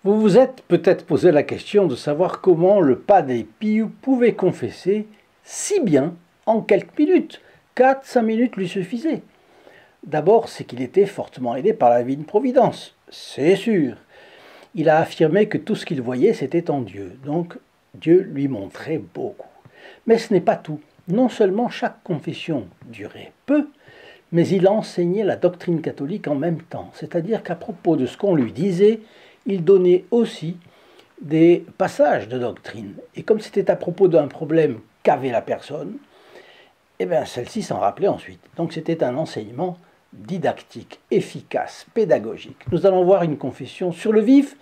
Vous vous êtes peut-être posé la question de savoir comment le Padre Pio pouvait confesser si bien en quelques minutes. 4-5 minutes lui suffisaient. D'abord, c'est qu'il était fortement aidé par la divine providence, c'est sûr. Il a affirmé que tout ce qu'il voyait, c'était en Dieu. Donc, Dieu lui montrait beaucoup. Mais ce n'est pas tout. Non seulement chaque confession durait peu, mais il enseignait la doctrine catholique en même temps. C'est-à-dire qu'à propos de ce qu'on lui disait, il donnait aussi des passages de doctrine. Et comme c'était à propos d'un problème qu'avait la personne, eh bien celle-ci s'en rappelait ensuite. Donc c'était un enseignement didactique, efficace, pédagogique. Nous allons voir une confession sur le vif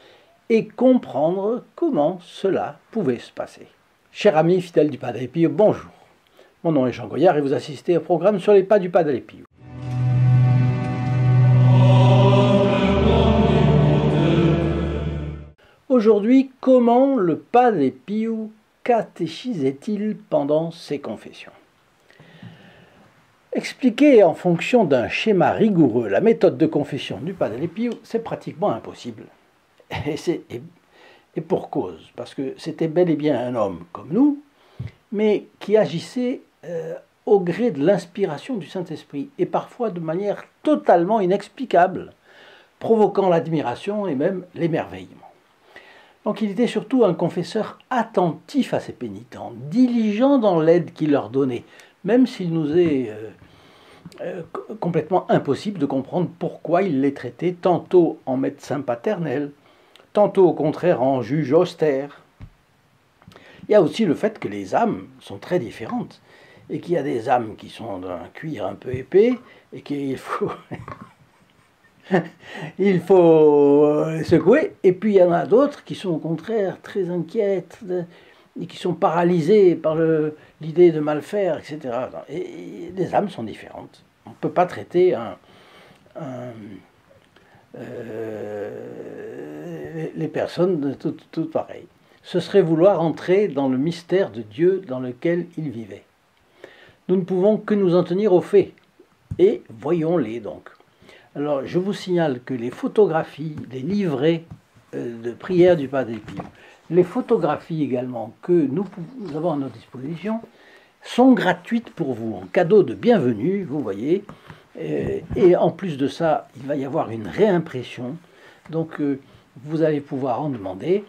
et comprendre comment cela pouvait se passer. Chers amis fidèles du Padre Pio, bonjour. Mon nom est Jean Goyard et vous assistez au programme sur les pas du Padre Pio. Aujourd'hui, comment le Padre Pio catéchisait-il pendant ses confessions? Expliquer en fonction d'un schéma rigoureux la méthode de confession du Padre Pio, c'est pratiquement impossible. Et pour cause, parce que c'était bel et bien un homme comme nous, mais qui agissait au gré de l'inspiration du Saint-Esprit, et parfois de manière totalement inexplicable, provoquant l'admiration et même l'émerveillement. Donc il était surtout un confesseur attentif à ses pénitents, diligent dans l'aide qu'il leur donnait, même s'il nous est complètement impossible de comprendre pourquoi il les traitait tantôt en médecin paternel, tantôt au contraire en juge austère. Il y a aussi le fait que les âmes sont très différentes, et qu'il y a des âmes qui sont d'un cuir un peu épais, et qu'il faut... il faut secouer, et puis il y en a d'autres qui sont au contraire très inquiètes et qui sont paralysées par l'idée de mal faire, etc. Et les âmes sont différentes. On ne peut pas traiter les personnes toutes pareilles. Ce serait vouloir entrer dans le mystère de Dieu dans lequel il vivait. Nous ne pouvons que nous en tenir aux faits, et voyons-les donc. Alors, je vous signale que les photographies, les livrets de prière du Padre Pio, les photographies également que nous avons à notre disposition, sont gratuites pour vous, en cadeau de bienvenue, vous voyez. Et en plus de ça, il va y avoir une réimpression. Donc, vous allez pouvoir en demander.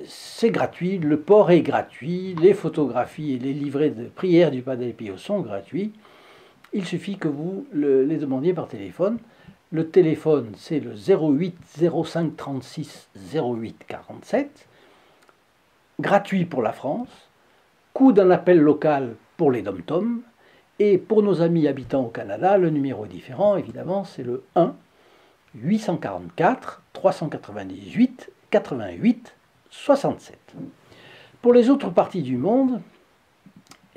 C'est gratuit, le port est gratuit, les photographies et les livrets de prière du Padre Pio sont gratuits. Il suffit que vous les demandiez par téléphone. Le téléphone, c'est le 08 05 36 08 47, gratuit pour la France, coût d'un appel local pour les dom-tom, et pour nos amis habitants au Canada, le numéro est différent, évidemment, c'est le 1 844 398 88 67. Pour les autres parties du monde,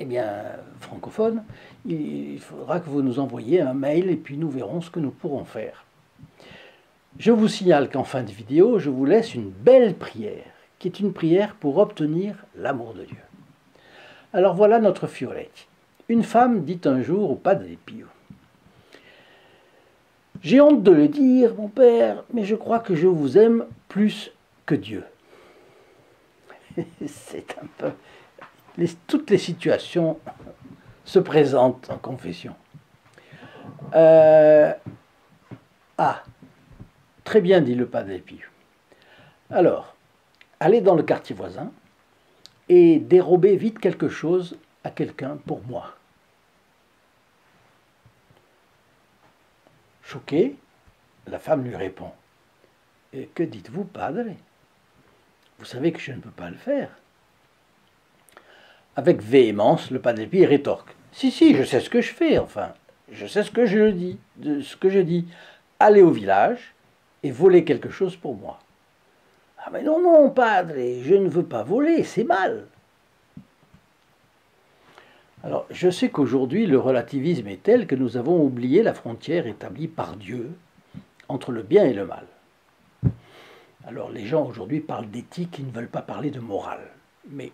eh bien, francophone, il faudra que vous nous envoyiez un mail et puis nous verrons ce que nous pourrons faire. Je vous signale qu'en fin de vidéo, je vous laisse une belle prière, qui est une prière pour obtenir l'amour de Dieu. Alors voilà notre Fiorette. Une femme dit un jour au Padre Pio: « J'ai honte de le dire, mon père, mais je crois que je vous aime plus que Dieu. » C'est un peu... toutes les situations se présentent en confession. Ah, très bien, dit le Padre Pio. Alors, allez dans le quartier voisin et dérobez vite quelque chose à quelqu'un pour moi. Choquée, la femme lui répond: « Que dites-vous, Padre? Vous savez que je ne peux pas le faire. » Avec véhémence, le Padre Pio rétorque: « Si, je sais ce que je fais, enfin, je sais ce que je dis, Allez au village et volez quelque chose pour moi. » « Ah mais non, Padre, je ne veux pas voler, c'est mal. » Alors, je sais qu'aujourd'hui, le relativisme est tel que nous avons oublié la frontière établie par Dieu entre le bien et le mal. Alors, les gens aujourd'hui parlent d'éthique, ils ne veulent pas parler de morale. Mais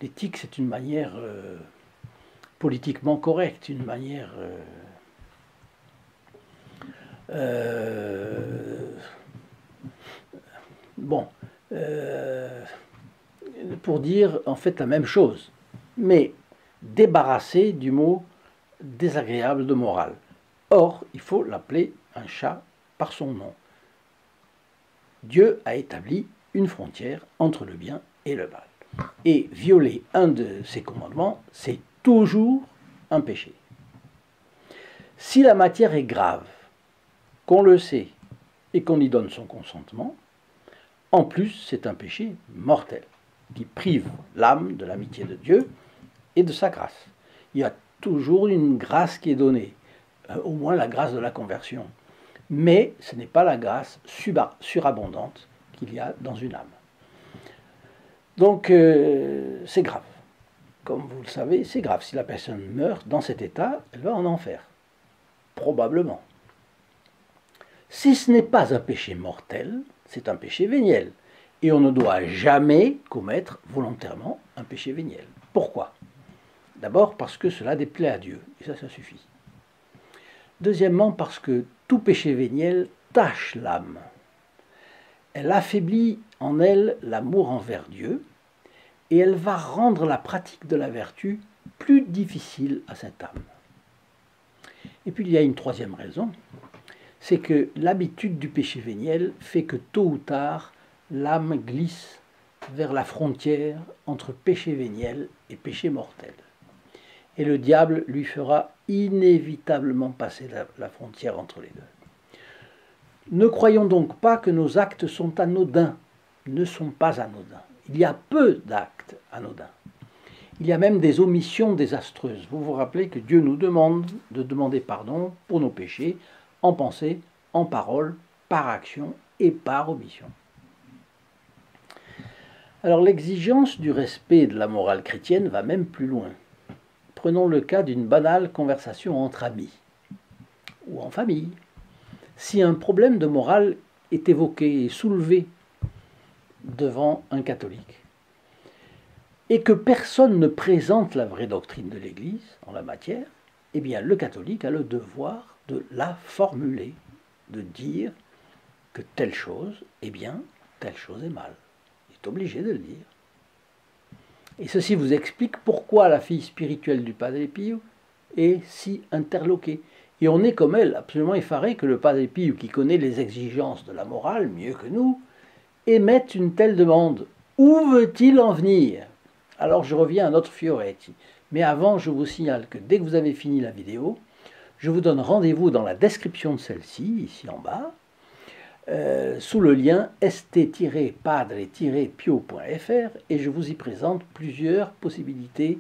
l'éthique, c'est une manière politiquement correcte, une manière Bon, pour dire en fait la même chose, mais débarrassé du mot désagréable de morale. Or, il faut l'appeler un chat par son nom. Dieu a établi une frontière entre le bien et le mal. Et violer un de ses commandements, c'est toujours un péché. Si la matière est grave, qu'on le sait et qu'on y donne son consentement, en plus c'est un péché mortel qui prive l'âme de l'amitié de Dieu et de sa grâce. Il y a toujours une grâce qui est donnée, au moins la grâce de la conversion. Mais ce n'est pas la grâce surabondante qu'il y a dans une âme. Donc c'est grave. Comme vous le savez, c'est grave. Si la personne meurt dans cet état, elle va en enfer. Probablement. Si ce n'est pas un péché mortel, c'est un péché véniel. Et on ne doit jamais commettre volontairement un péché véniel. Pourquoi? D'abord parce que cela déplaît à Dieu, et ça suffit. Deuxièmement, parce que tout péché véniel tâche l'âme. Elle affaiblit en elle l'amour envers Dieu, et elle va rendre la pratique de la vertu plus difficile à cette âme. Et puis il y a une troisième raison, c'est que l'habitude du péché véniel fait que tôt ou tard, l'âme glisse vers la frontière entre péché véniel et péché mortel. Et le diable lui fera inévitablement passer la frontière entre les deux. Ne croyons donc pas que nos actes sont anodins, ne sont pas anodins. Il y a peu d'actes anodins. Il y a même des omissions désastreuses. Vous vous rappelez que Dieu nous demande de demander pardon pour nos péchés, en pensée, en parole, par action et par omission. Alors l'exigence du respect de la morale chrétienne va même plus loin. Prenons le cas d'une banale conversation entre amis ou en famille. Si un problème de morale est évoqué et soulevé devant un catholique et que personne ne présente la vraie doctrine de l'Église en la matière, eh bien le catholique a le devoir de la formuler, de dire que telle chose est bien, telle chose est mal. Il est obligé de le dire. Et ceci vous explique pourquoi la fille spirituelle du Padre Pio est si interloquée. Et on est comme elle, absolument effaré que le Padre Pio, qui connaît les exigences de la morale mieux que nous, émette une telle demande. Où veut-il en venir? Alors je reviens à notre Fioretti. Mais avant, je vous signale que dès que vous avez fini la vidéo, je vous donne rendez-vous dans la description de celle-ci, ici en bas, sous le lien st-padre-pio.fr, et je vous y présente plusieurs possibilités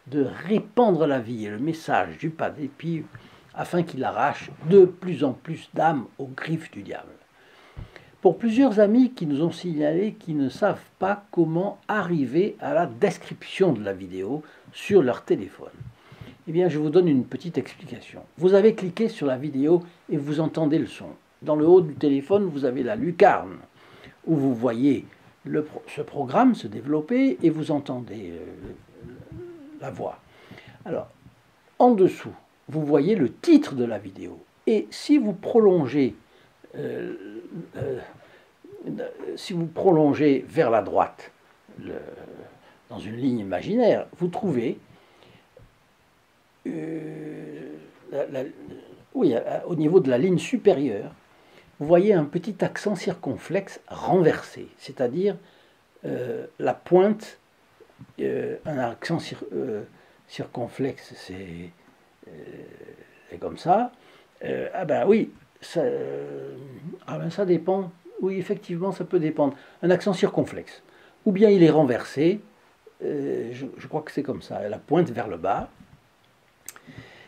de répandre la vie et le message du Padre Pio afin qu'il arrache de plus en plus d'âmes aux griffes du diable. Pour plusieurs amis qui nous ont signalé qu'ils ne savent pas comment arriver à la description de la vidéo sur leur téléphone, eh bien je vous donne une petite explication. Vous avez cliqué sur la vidéo et vous entendez le son. Dans le haut du téléphone, vous avez la lucarne où vous voyez ce programme se développer et vous entendez la voix. Alors, en dessous, vous voyez le titre de la vidéo. Et si vous prolongez, vers la droite, dans une ligne imaginaire, vous trouvez au niveau de la ligne supérieure, vous voyez un petit accent circonflexe renversé, c'est-à-dire la pointe, un accent circonflexe, c'est comme ça. Ah ben oui, ça dépend. Oui, effectivement, ça peut dépendre. Un accent circonflexe. Ou bien il est renversé, je crois que c'est comme ça, la pointe vers le bas.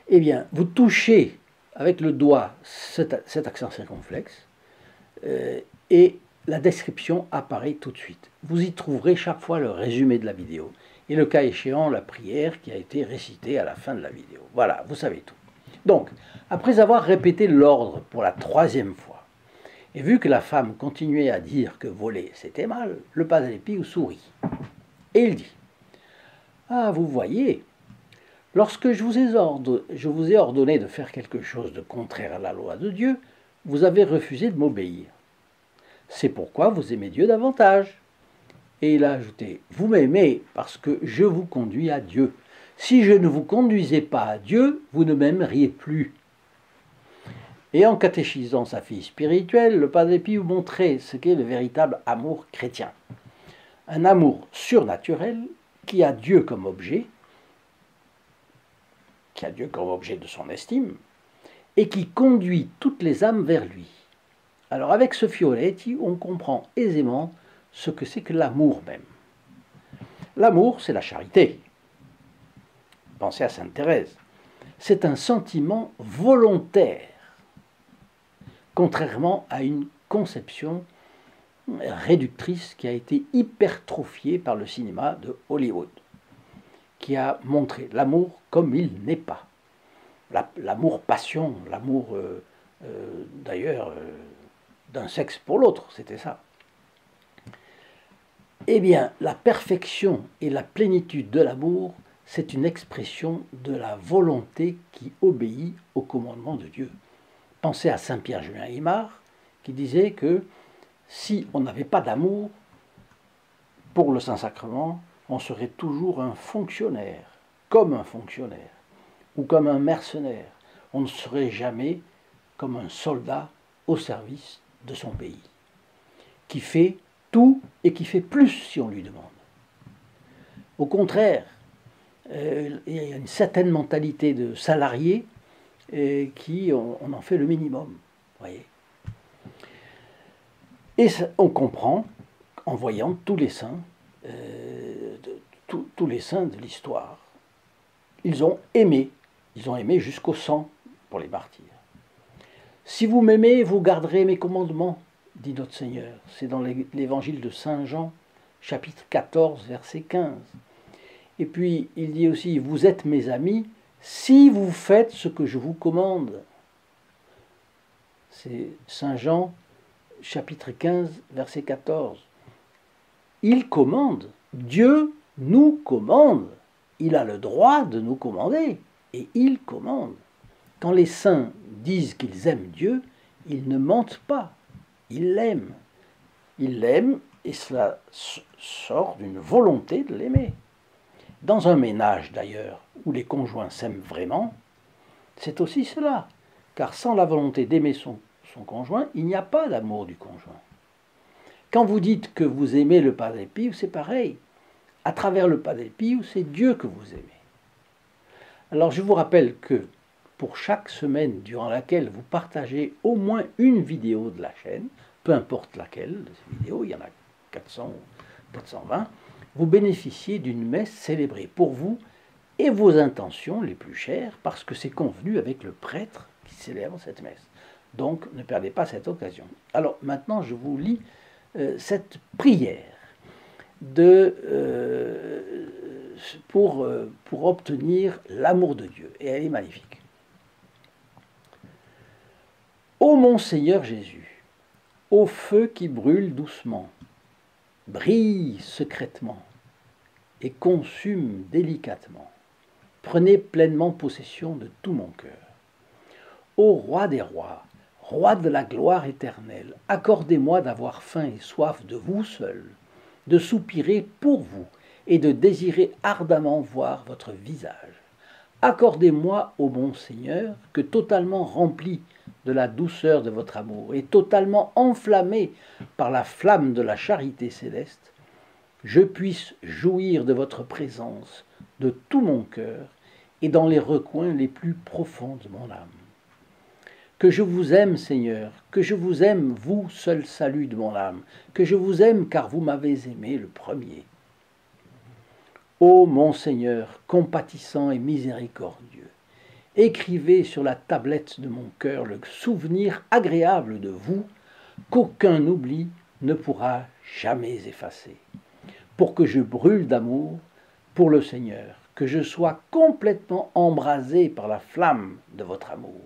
Eh bien, vous touchez avec le doigt cet accent circonflexe et la description apparaît tout de suite. Vous y trouverez chaque fois le résumé de la vidéo et le cas échéant, la prière qui a été récitée à la fin de la vidéo. Voilà, vous savez tout. Donc, après avoir répété l'ordre pour la 3e fois, et vu que la femme continuait à dire que voler c'était mal, le Padre Pio sourit. Et il dit, « Ah, vous voyez, lorsque je vous ai ordonné de faire quelque chose de contraire à la loi de Dieu, vous avez refusé de m'obéir. C'est pourquoi vous aimez Dieu davantage. Et il a ajouté, vous m'aimez parce que je vous conduis à Dieu. Si je ne vous conduisais pas à Dieu, vous ne m'aimeriez plus. Et en catéchisant sa fille spirituelle, le Padre Pio montrait ce qu'est le véritable amour chrétien. Un amour surnaturel qui a Dieu comme objet, de son estime, et qui conduit toutes les âmes vers lui. Alors avec ce Fioretti, on comprend aisément ce que c'est que l'amour même. L'amour, c'est la charité. Pensez à Sainte Thérèse. C'est un sentiment volontaire, contrairement à une conception réductrice qui a été hypertrophiée par le cinéma de Hollywood, qui a montré l'amour comme il n'est pas. L'amour-passion, l'amour d'ailleurs d'un sexe pour l'autre, c'était ça. Eh bien, la perfection et la plénitude de l'amour, c'est une expression de la volonté qui obéit au commandement de Dieu. Pensez à Saint Pierre Julien Aymar, qui disait que si on n'avait pas d'amour pour le Saint-Sacrement, on serait toujours un fonctionnaire, ou comme un mercenaire. On ne serait jamais comme un soldat au service de son pays, qui fait tout et qui fait plus si on lui demande. Au contraire, il y a une certaine mentalité de salarié qui on en fait le minimum, voyez. Et on comprend en voyant tous les saints, tous les saints de l'histoire. Ils ont aimé jusqu'au sang pour les martyrs. Si vous m'aimez, vous garderez mes commandements, dit notre Seigneur. C'est dans l'évangile de Saint Jean, chapitre 14, verset 15. Et puis, il dit aussi, vous êtes mes amis si vous faites ce que je vous commande. C'est Saint Jean, chapitre 15, verset 14. Il commande, Dieu nous commande. Il a le droit de nous commander, et il commande. Quand les saints disent qu'ils aiment Dieu, ils ne mentent pas, ils l'aiment. Ils l'aiment, et cela sort d'une volonté de l'aimer. Dans un ménage d'ailleurs, où les conjoints s'aiment vraiment, c'est aussi cela, car sans la volonté d'aimer son conjoint, il n'y a pas d'amour du conjoint. Quand vous dites que vous aimez le Padre Pio, c'est pareil. À travers le Padre Pio, c'est Dieu que vous aimez. Alors je vous rappelle que pour chaque semaine durant laquelle vous partagez au moins une vidéo de la chaîne, peu importe laquelle de ces vidéos, il y en a 400 ou 420, vous bénéficiez d'une messe célébrée pour vous et vos intentions les plus chères, parce que c'est convenu avec le prêtre qui célèbre cette messe. Donc ne perdez pas cette occasion. Alors maintenant je vous lis cette prière pour obtenir l'amour de Dieu, et elle est magnifique. Ô mon Seigneur Jésus, ô feu qui brûle doucement, brille secrètement et consume délicatement, prenez pleinement possession de tout mon cœur. Ô roi des rois, roi de la gloire éternelle, accordez-moi d'avoir faim et soif de vous seul, de soupirer pour vous et de désirer ardemment voir votre visage. Accordez-moi, ô bon Seigneur, que totalement rempli de la douceur de votre amour et totalement enflammé par la flamme de la charité céleste, je puisse jouir de votre présence de tout mon cœur et dans les recoins les plus profonds de mon âme. Que je vous aime, Seigneur, que je vous aime, vous, seul salut de mon âme, que je vous aime car vous m'avez aimé le premier. Ô mon Seigneur, compatissant et miséricordieux, écrivez sur la tablette de mon cœur le souvenir agréable de vous qu'aucun oubli ne pourra jamais effacer, pour que je brûle d'amour pour le Seigneur, que je sois complètement embrasé par la flamme de votre amour,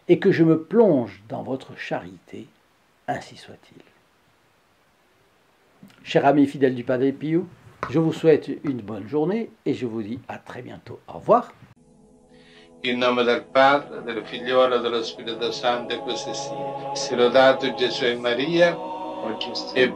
et que je me plonge dans votre charité, ainsi soit-il. Chers amis fidèles du Padre Pio, je vous souhaite une bonne journée et je vous dis à très bientôt. Au revoir. In nome del Padre, del Figliolo e dello Spirito Santo, e così sia. Sia lodato Gesù e Maria. et